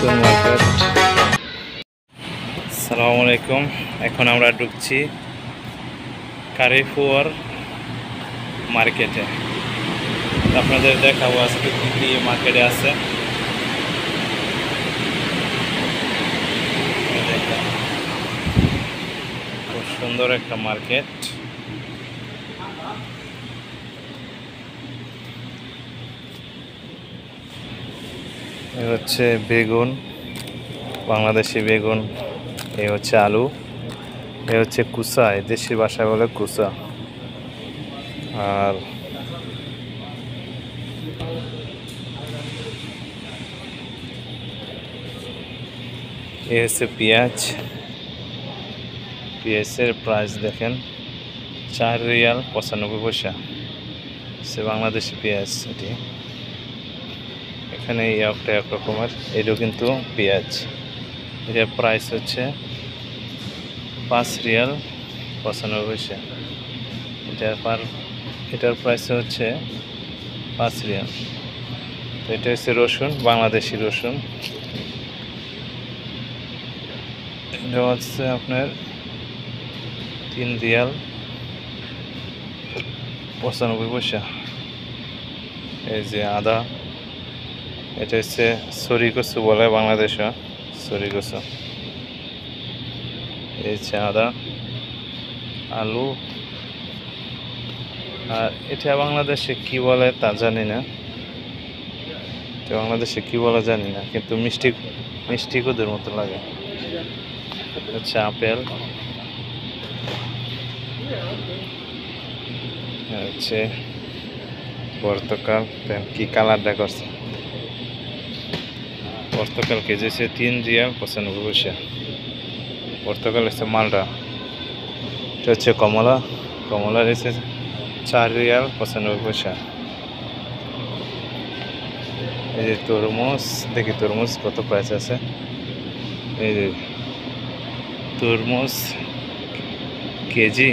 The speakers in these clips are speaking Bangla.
নতুন মার্কেট। আসসালামু আলাইকুম। এখন আমরা ঢুকছি কারিফুয়ার মার্কেটে। আপনাদের দেখাবো আজকে কি কি মার্কেটে আছে। খুব সুন্দর একটা মার্কেট। এই হচ্ছে বেগুন, বাংলাদেশি বেগুন। এই হচ্ছে আলু। এই হচ্ছে কুসা, এই দেশি ভাষায় বলে কুসা। আর এই হচ্ছে পেঁয়াজ। পেঁয়াজের প্রাইস দেখেন 4 রিয়াল 95 পয়সা। সে বাংলাদেশি পেঁয়াজ। এটি এখানে একটা এক রকমের, এটাও কিন্তু পেঁয়াজ। এটার প্রাইস হচ্ছে 5 রিয়াল 95 পয়সা। এটার প্রাইস হচ্ছে 5 রিয়াল। তো এটা হচ্ছে রসুন, বাংলাদেশি রসুন। এটা হচ্ছে আপনার 3 রিয়াল 95 পয়সা। এই যে আদা, এটা হচ্ছে সরিকসু বলে বাংলাদেশে, সরিকসু। এই হচ্ছে আদা, আলু। আর এটা বাংলাদেশে কি বলে তা জানি না, এটা বাংলাদেশে কি বলে জানি না, কিন্তু মিষ্টি মিষ্টি কুদের মতো লাগে। হচ্ছে আপেল, হচ্ছে পর্তুগাল। কি কালারটা করছে, পর্তুগাল কেজি হচ্ছে 3 রিয়াল 95 পয়সা। পর্তুগাল হচ্ছে মালটা। এটা হচ্ছে কমলা, কমলা হচ্ছে 4 রিয়াল 95 পয়সা। এই যে তরমুজ, দেখি তরমুজ কত প্রাইস আছে। এই যে তরমুজ কেজি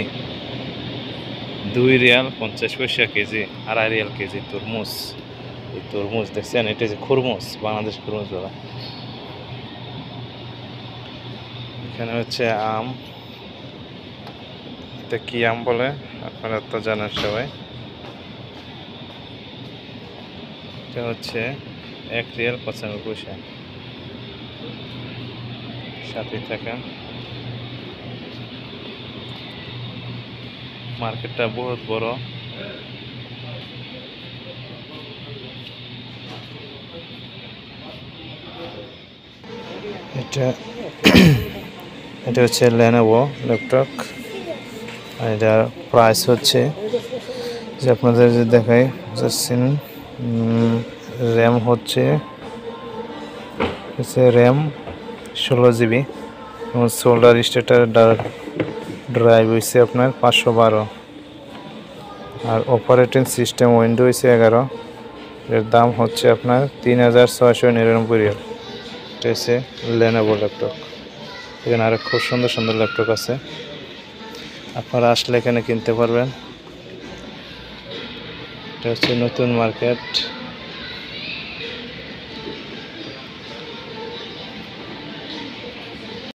2 রিয়াল 50 পয়সা কেজি, 2.5 রিয়াল কেজি তরমুজ। এই তরমুজ দেখছেন, এটা যে খরমুজ, বাংলাদেশ খরমুজ বলা। এখানে হচ্ছে আম। এটা কি আম বলে আপনারা তো জানেন সবাই। এটা হচ্ছে 1 রিয়াল 95 পয়সা। সাথে থাকেন। মার্কেটটা বহুত বড়। এটা এটা হচ্ছে লেনোভো ল্যাপটপ। আর এটার প্রাইস হচ্ছে, যে আপনাদের যে দেখাই যাচ্ছেন, র্যাম হচ্ছে র্যাম 16 জিবি এবং সোল্ডার স্টেটার ড্রাইভ হয়েছে আপনার 512। আর অপারেটিং সিস্টেম উইন্ডো হয়েছে 11। এর দাম হচ্ছে আপনার 3699 রিয়াল। এটা হচ্ছে লেনোভো ল্যাপটপ। এখানে আরো খুব সুন্দর সুন্দর ল্যাপটপ আছে, আপনারা আসলে এখানে কিনতে পারবেন। এটা হচ্ছে নতুন মার্কেট।